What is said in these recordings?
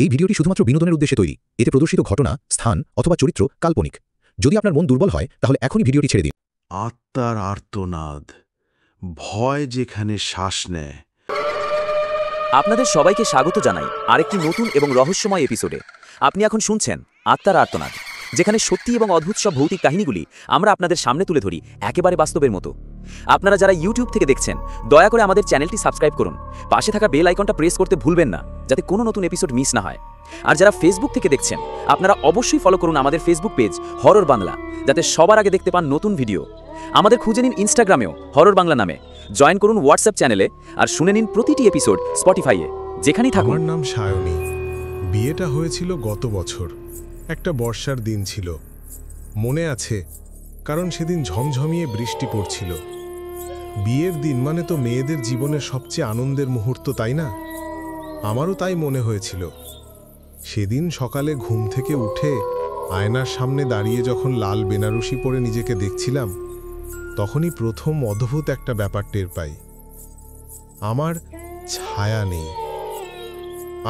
এই ভিডিওটি শুধুমাত্র বিনোদনের উদ্দেশ্যে তৈরি। এতে প্রদর্শিত ঘটনা, স্থান অথবা চরিত্র কাল্পনিক। যদি আপনার মন দুর্বল হয় তাহলে এখনই ভিডিওটি ছেড়ে দিন। আত্মার আর্তনাদ, ভয় যেখানে শ্বাস নেয়। আপনাদের সবাইকে স্বাগত জানাই আরেকটি নতুন এবং রহস্যময় এপিসোডে। আপনি এখন শুনছেন আত্মার আর্তনাদ, যেখানে সত্যি এবং অদ্ভুত সব ভৌতিক কাহিনীগুলি আমরা আপনাদের সামনে তুলে ধরি একেবারে বাস্তবের মতো। আপনারা যারা ইউটিউব থেকে দেখছেন, দয়া করে আমাদের চ্যানেলটি সাবস্ক্রাইব করুন। পাশে থাকা বেল আইকনটা প্রেস করতে ভুলবেন না, যাতে কোনো নতুন এপিসোড মিস না হয়। আর যারা ফেসবুক থেকে দেখছেন, আপনারা অবশ্যই ফলো করুন আমাদের ফেসবুক পেজ হরর বাংলা, যাতে সবার আগে দেখতে পান নতুন ভিডিও। আমাদের খুঁজে নিন ইনস্টাগ্রামেও হরর বাংলা নামে, জয়েন করুন হোয়াটসঅ্যাপ চ্যানেলে, আর শুনে নিন প্রতিটি এপিসোড স্পটিফাইয়ে, যেখানেই থাকুন। আমার নাম সায়নী। বিয়েটা হয়েছিল গত বছর। একটা বর্ষার দিন ছিল, মনে আছে, কারণ সেদিন ঝমঝমিয়ে বৃষ্টি পড়ছিল। বিয়ের দিন মানে তো মেয়েদের জীবনের সবচেয়ে আনন্দের মুহূর্ত, তাই না? আমারও তাই মনে হয়েছিল। সেদিন সকালে ঘুম থেকে উঠে আয়নার সামনে দাঁড়িয়ে যখন লাল বেনারসি পরে নিজেকে দেখছিলাম, তখনই প্রথম অদ্ভুত একটা ব্যাপার টের পাই। আমার ছায়া নেই।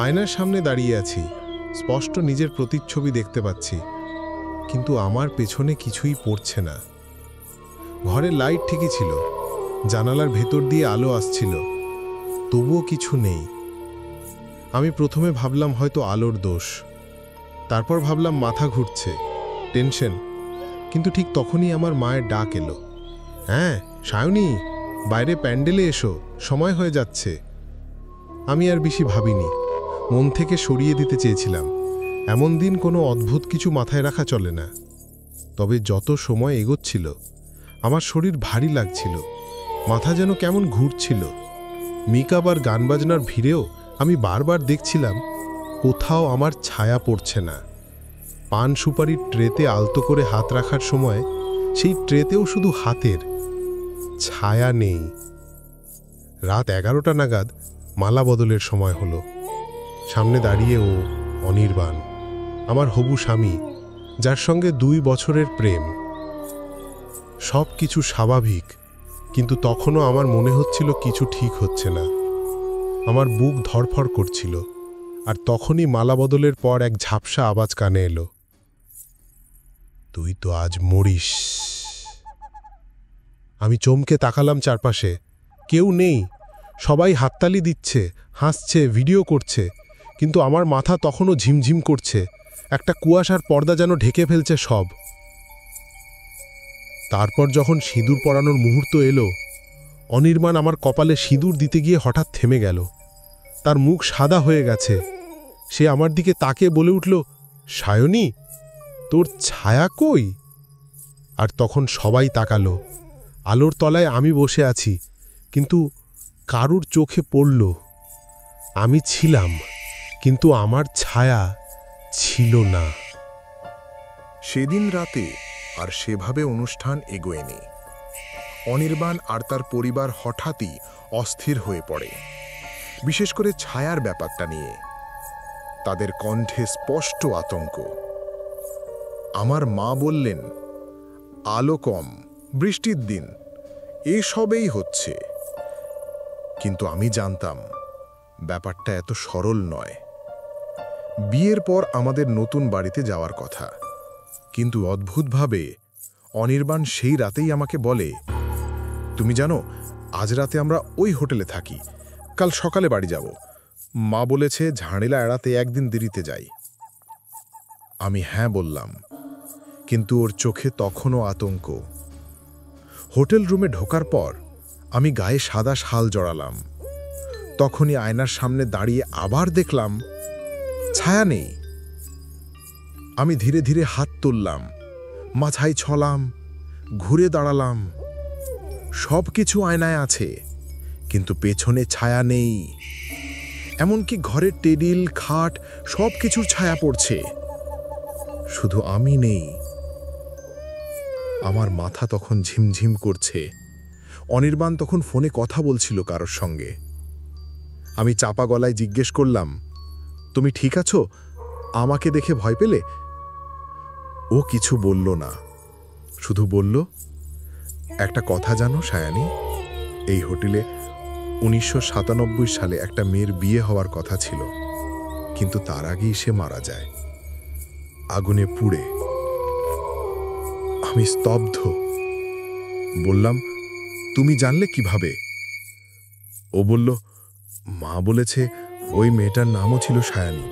আয়নার সামনে দাঁড়িয়ে আছি, স্পষ্ট নিজের প্রতিচ্ছবি দেখতে পাচ্ছি, কিন্তু আমার পেছনে কিছুই পড়ছে না। ঘরের লাইট ঠিকই ছিল, জানালার ভেতর দিয়ে আলো আসছিল, তবুও কিছু নেই। আমি প্রথমে ভাবলাম হয়তো আলোর দোষ, তারপর ভাবলাম মাথা ঘুরছে, টেনশন। কিন্তু ঠিক তখনই আমার মায়ের ডাক এলো, হ্যাঁ সায়নী, বাইরে প্যান্ডেলে এসো, সময় হয়ে যাচ্ছে। আমি আর বেশি ভাবিনি, মন থেকে সরিয়ে দিতে চেয়েছিলাম। এমন দিন কোনো অদ্ভুত কিছু মাথায় রাখা চলে না। তবে যত সময় এগোচ্ছিল আমার শরীর ভারী লাগছিল, মাথা যেন কেমন ঘুরছিল। মেকআপ আর গান বাজনার ভিড়েও আমি বারবার দেখছিলাম কোথাও আমার ছায়া পড়ছে না। পান সুপারির ট্রেতে আলতো করে হাত রাখার সময় সেই ট্রেতেও শুধু হাতের ছায়া নেই। রাত 11টা নাগাদ মালা বদলের সময় হলো। সামনে দাঁড়িয়ে ও অনির্বাণ, আমার হবু স্বামী, যার সঙ্গে 2 বছরের প্রেম। সব কিছু স্বাভাবিক, কিন্তু তখনও আমার মনে হচ্ছিল কিছু ঠিক হচ্ছে না। আমার বুক ধড়ফড় করছিল। আর তখনই মালা বদলের পর এক ঝাপসা আওয়াজ কানে এলো, তুই তো আজ মরিস। আমি চমকে তাকালাম চারপাশে, কেউ নেই। সবাই হাততালি দিচ্ছে, হাসছে, ভিডিও করছে, কিন্তু আমার মাথা তখনও ঝিমঝিম করছে। একটা কুয়াশার পর্দা যেন ঢেকে ফেলছে সব। তারপর যখন সিঁদুর পরানোর মুহূর্ত এলো, অনির্বাণ আমার কপালে সিঁদুর দিতে গিয়ে হঠাৎ থেমে গেল। তার মুখ সাদা হয়ে গেছে। সে আমার দিকে তাকিয়ে বলে উঠল, সায়নী, তোর ছায়া কই? আর তখন সবাই তাকালো। আলোর তলায় আমি বসে আছি, কিন্তু কারুর চোখে পড়ল। আমি ছিলাম, কিন্তু আমার ছায়া ছিল না। সেদিন রাতে আর সেভাবে অনুষ্ঠান এগোয়নি। অনির্বাণ আর তার পরিবার হঠাৎই অস্থির হয়ে পড়ে, বিশেষ করে ছায়ার ব্যাপারটা নিয়ে। তাদের কণ্ঠে স্পষ্ট আতঙ্ক। আমার মা বললেন, আলো কম, বৃষ্টির দিন, এসবেই হচ্ছে। কিন্তু আমি জানতাম ব্যাপারটা এত সরল নয়। বিয়ের পর আমাদের নতুন বাড়িতে যাওয়ার কথা, কিন্তু অদ্ভুতভাবে অনির্বাণ সেই রাতেই আমাকে বলে, তুমি জানো, আজ রাতে আমরা ওই হোটেলে থাকি, কাল সকালে বাড়ি যাব। মা বলেছে ঝামেলা এড়াতে একদিন দেরিতে যাই। আমি হ্যাঁ বললাম, কিন্তু ওর চোখে তখনও আতঙ্ক। হোটেল রুমে ঢোকার পর আমি গায়ে সাদা শাল জড়ালাম। তখনই আয়নার সামনে দাঁড়িয়ে আবার দেখলাম ছায়া নেই। আমি ধীরে ধীরে হাত তুললাম, মাথায় ছলাম, ঘুরে দাঁড়ালাম। সব কিছু আয়নায় আছে, কিন্তু পেছনে ছায়া নেই। এমনকি ঘরের টেবিল, খাট, সব কিছুর ছায়া পড়ছে, শুধু আমি নেই। আমার মাথা তখন ঝিমঝিম করছে। অনির্বাণ তখন ফোনে কথা বলছিল কারোর সঙ্গে। আমি চাপা গলায় জিজ্ঞেস করলাম, তুমি ঠিক আছো? আমাকে দেখে ভয় পেলে? ও কিছু বলল না, শুধু বলল, একটা কথা জানো সায়ানী, এই হোটেলে 1997 সালে একটা মেয়ের বিয়ে হওয়ার কথা ছিল, কিন্তু তার আগেই সে মারা যায়, আগুনে পুড়ে। আমি স্তব্ধ। বললাম, তুমি জানলে কিভাবে? ও বলল, মা বলেছে ওই মেয়েটার নামও ছিল সায়ানী,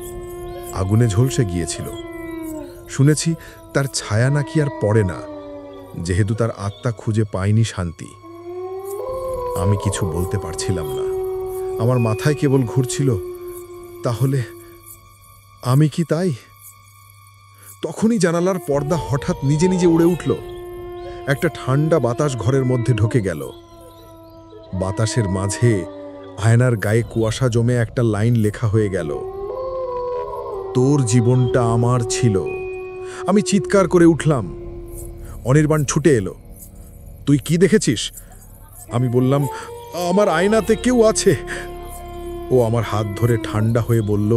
আগুনে ঝলসে গিয়েছিল। শুনেছি তার ছায়া নাকি আর পড়ে না, যেহেতু তার আত্মা খুঁজে পায়নি শান্তি। আমি কিছু বলতে পারছিলাম না, আমার মাথায় কেবল ঘুরছিল, তাহলে আমি কি তাই? তখনই জানালার পর্দা হঠাৎ নিজে নিজে উড়ে উঠল। একটা ঠান্ডা বাতাস ঘরের মধ্যে ঢুকে গেল। বাতাসের মাঝে আয়নার গায়ে কুয়াশা জমে একটা লাইন লেখা হয়ে গেল, তোর জীবনটা আমার ছিল। আমি চিৎকার করে উঠলাম। অনির্বাণ ছুটে এলো, তুই কি দেখেছিস? আমি বললাম, আমার আয়নাতে কেউ আছে। ও আমার হাত ধরে ঠান্ডা হয়ে বলল,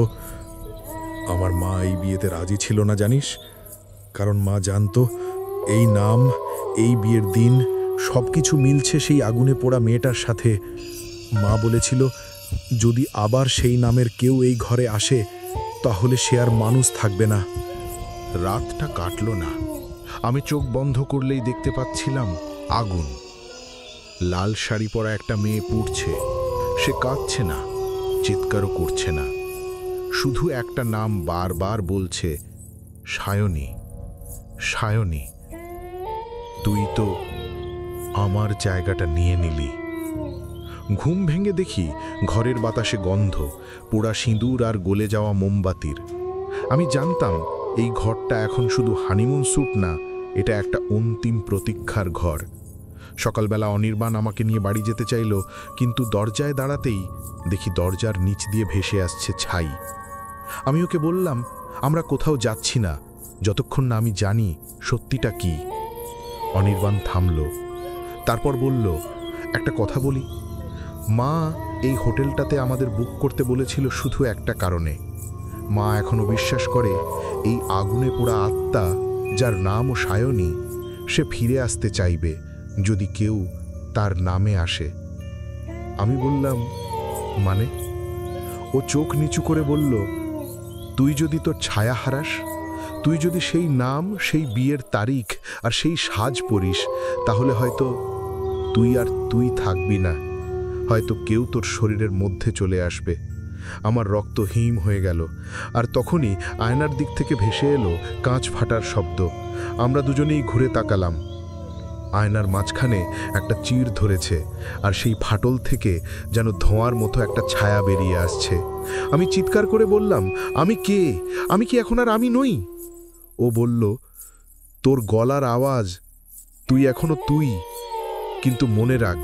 আমার মা এই বিয়েতে রাজি ছিল না জানিস, কারণ মা জানতো এই নাম, এই বিয়ের দিন সবকিছু মিলছে সেই আগুনে পোড়া মেয়েটার সাথে। মা বলেছিল, যদি আবার সেই নামের কেউ এই ঘরে আসে তাহলে সে আর মানুষ থাকবে না। রাতটা কাটল না। আমি চোখ বন্ধ করলেই দেখতে পাচ্ছিলাম আগুন। লাল শাড়ি পরা একটা মেয়ে পুড়ছে। সে কাঁদছে না, চিৎকারও করছে না, শুধু একটা নাম বারবার বলছে, সায়নী, সায়নী। তুই তো আমার জায়গাটা নিয়ে নিলি। ঘুম ভেঙে দেখি ঘরের বাতাসে গন্ধ, পোড়া সিঁদুর আর গলে যাওয়া মোমবাতির। আমি জানতাম এই ঘরটা এখন শুধু হানিমুন স্যুট না, এটা একটা অন্তিম প্রতীক্ষার ঘর। সকালবেলা অনির্বাণ আমাকে নিয়ে বাড়ি যেতে চাইল, কিন্তু দরজায় দাঁড়াতেই দেখি দরজার নিচ দিয়ে ভেসে আসছে ছাই। আমি ওকে বললাম, আমরা কোথাও যাচ্ছি না যতক্ষণ না আমি জানি সত্যিটা কি। অনির্বাণ থামল, তারপর বলল, একটা কথা বলি, মা এই হোটেলটাতে আমাদের বুক করতে বলেছিল শুধু একটা কারণে। মা এখনো বিশ্বাস করে এই আগুনে পোড়া আত্মা, যার নামও সায়নী, সে ফিরে আসতে চাইবে যদি কেউ তার নামে আসে। আমি বললাম, মানে? ও চোখ নিচু করে বলল, তুই যদি তোর ছায়া হারাস, তুই যদি সেই নাম, সেই বিয়ের তারিখ আর সেই সাজ পরিস, তাহলে হয়তো তুই আর তুই থাকবি না, হয়তো কেউ তোর শরীরের মধ্যে চলে আসবে। আমার রক্ত হিম হয়ে গেল। আর তখনই আয়নার দিক থেকে ভেসে এলো কাঁচ ফাটার শব্দ। আমরা দুজনেই ঘুরে তাকালাম। আয়নার মাঝখানে একটা চির ধরেছে, আর সেই ফাটল থেকে যেন ধোঁয়ার মতো একটা ছায়া বেরিয়ে আসছে। আমি চিৎকার করে বললাম, আমি কে? আমি কি এখন আর আমি নই? ও বলল, তোর গলার আওয়াজ, তুই এখনো তুই, কিন্তু মনে রাখ,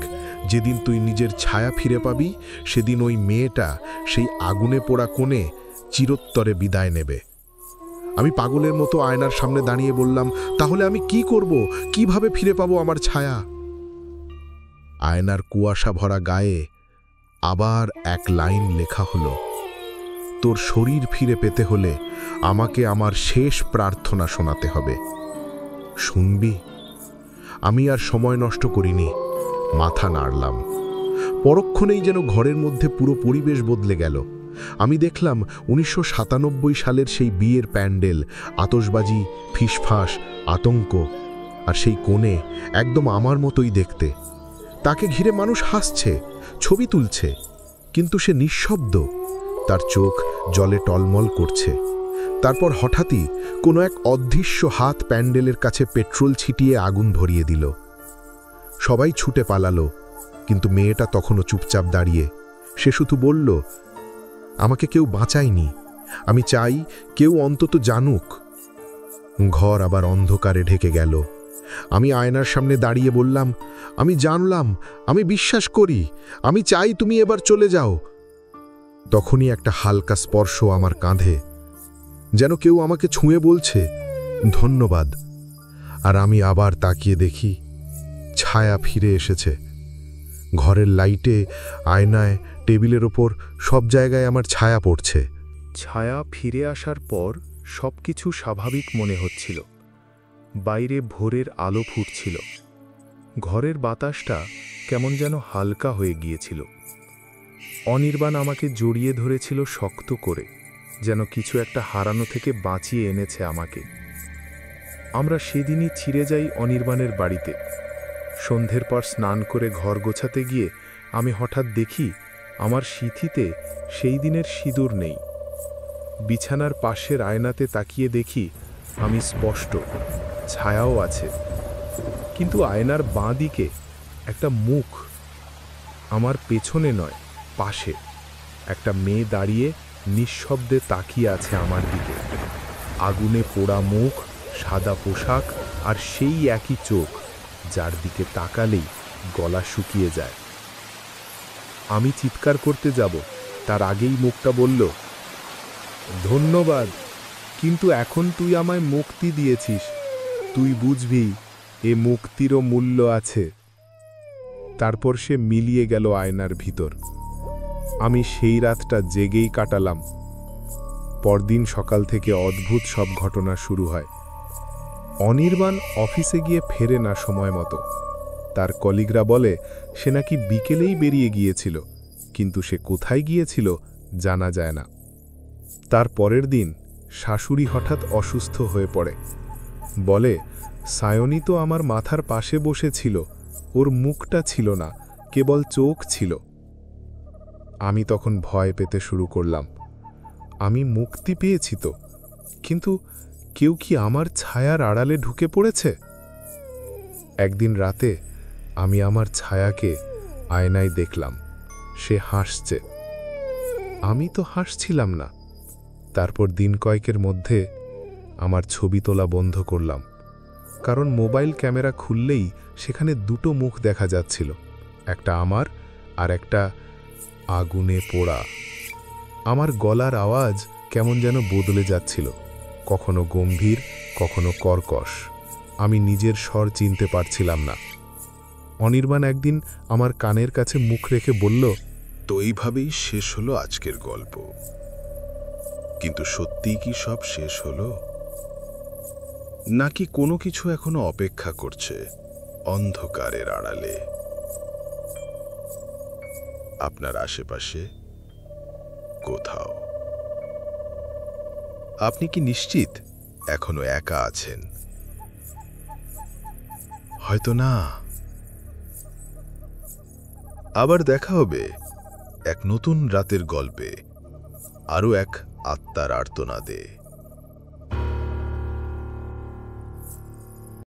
যেদিন তুই নিজের ছায়া ফিরে পাবি, সেদিন ওই মেয়েটা সেই আগুনে পোড়া কোণে চিরোত্তরে বিদায় নেবে। আমি পাগলের মতো আয়নার সামনে দাঁড়িয়ে বললাম, তাহলে আমি কি করব? কিভাবে ফিরে পাবো আমার ছায়া? আয়নার কুয়াশা ভরা গায়ে আবার এক লাইন লেখা হলো, তোর শরীর ফিরে পেতে হলে আমাকে আমার শেষ প্রার্থনা শোনাতে হবে। শুনবি? আমি আর সময় নষ্ট করিনি, মাথা নাড়লাম। পরক্ষণেই যেন ঘরের মধ্যে পুরো পরিবেশ বদলে গেল। আমি দেখলাম 1997 সালের সেই বিয়ের প্যান্ডেল, আতশবাজি, ফিসফাস, আতঙ্ক, আর সেই কোণে একদম আমার মতোই দেখতে। তাকে ঘিরে মানুষ হাসছে, ছবি তুলছে, কিন্তু সে নিঃশব্দ, তার চোখ জলে টলমল করছে। তারপর হঠাৎই কোনো এক অদৃশ্য হাত প্যান্ডেলের কাছে পেট্রোল ছিটিয়ে আগুন ধরিয়ে দিল। সবাই ছুটে পালালো, কিন্তু মেয়েটা তখনও চুপচাপ দাঁড়িয়ে। সে শুধু বলল, আমাকে কেউ বাঁচায়নি, আমি চাই কেউ অন্তত জানুক। ঘর আবার অন্ধকারে ঢেকে গেল। আমি আয়নার সামনে দাঁড়িয়ে বললাম, আমি জানলাম, আমি বিশ্বাস করি, আমি চাই তুমি এবার চলে যাও। তখনই একটা হালকা স্পর্শ আমার কাঁধে, যেন কেউ আমাকে ছুঁয়ে বলছে, ধন্যবাদ। আর আমি আবার তাকিয়ে দেখি, ছায়া ফিরে এসেছে। ঘরের লাইটে, আয়নায়, টেবিলের ওপর সব জায়গায় আমার ছায়া পড়ছে। ছায়া ফিরে আসার পর সবকিছু স্বাভাবিক মনে হচ্ছিল। বাইরে ভোরের আলো ফুটছিল, ঘরের বাতাসটা কেমন যেন হালকা হয়ে গিয়েছিল। অনির্বাণ আমাকে জড়িয়ে ধরেছিল শক্ত করে। যেন কিছু একটা হারানো থেকে বাঁচিয়ে এনেছে আমাকে। আমরা সেদিনই ছিঁড়ে যাই অনির্বাণের বাড়িতে। সন্ধ্যের পর স্নান করে ঘর গোছাতে গিয়ে আমি হঠাৎ দেখি আমার সিঁথিতে সেই দিনের সিঁদুর নেই। বিছানার পাশের আয়নাতে তাকিয়ে দেখি আমি স্পষ্ট, ছায়াও আছে, কিন্তু আয়নার বাঁ দিকে একটা মুখ, আমার পেছনে নয়, পাশে একটা মেয়ে দাঁড়িয়ে নিঃশব্দে তাকিয়ে আছে আমার দিকে। আগুনে পোড়া মুখ, সাদা পোশাক, আর সেই একই চোখ যার দিকে তাকালেই গলা শুকিয়ে যায়। আমি চিৎকার করতে যাব, তার আগেই মুখটা বলল, ধন্যবাদ, কিন্তু এখন তুই আমায় মুক্তি দিয়েছিস, তুই বুঝবি এ মুক্তিরও মূল্য আছে। তারপর সে মিলিয়ে গেল আয়নার ভিতর। আমি সেই রাতটা জেগেই কাটালাম। পরদিন সকাল থেকে অদ্ভুত সব ঘটনা শুরু হয়। অনির্বাণ অফিসে গিয়ে ফেরে না সময় মতো। তার কলিগরা বলে সে নাকি বিকেলেই বেরিয়ে গিয়েছিল, কিন্তু সে কোথায় গিয়েছিল জানা যায় না। তার পরের দিন শাশুড়ি হঠাৎ অসুস্থ হয়ে পড়ে। বলে, সায়নী তো আমার মাথার পাশে বসেছিল, ওর মুখটা ছিল না, কেবল চোখ ছিল। আমি তখন ভয় পেতে শুরু করলাম। আমি মুক্তি পেয়েছি তো, কিন্তু কেউ কি আমার ছায়ার আড়ালে ঢুকে পড়েছে? একদিন রাতে আমি আমার ছায়াকে আয়নায় দেখলাম, সে হাসছে। আমি তো হাসছিলাম না। তারপর দিন কয়েকের মধ্যে আমার ছবি তোলা বন্ধ করলাম, কারণ মোবাইল ক্যামেরা খুললেই সেখানে দুটো মুখ দেখা যাচ্ছিল, একটা আমার আর একটা আগুনে পোড়া। আমার গলার আওয়াজ কেমন যেন বদলে যাচ্ছিল, কখনো গম্ভীর, কখনো কর্কশ। আমি নিজের স্বর চিনতে পারছিলাম না। অনির্বাণ একদিন আমার কানের কাছে মুখ রেখে বলল, তো এইভাবেই শেষ হলো আজকের গল্প। কিন্তু সত্যিই কি সব শেষ হলো, নাকি কোনো কিছু এখনো অপেক্ষা করছে অন্ধকারের আড়ালে আপনার আশেপাশে কোথাও? আপনি কি নিশ্চিত এখনো একা আছেন? হয়তো না। আবার দেখা হবে এক নতুন রাতের গল্পে, আরও এক আত্মার আর্তনাদে।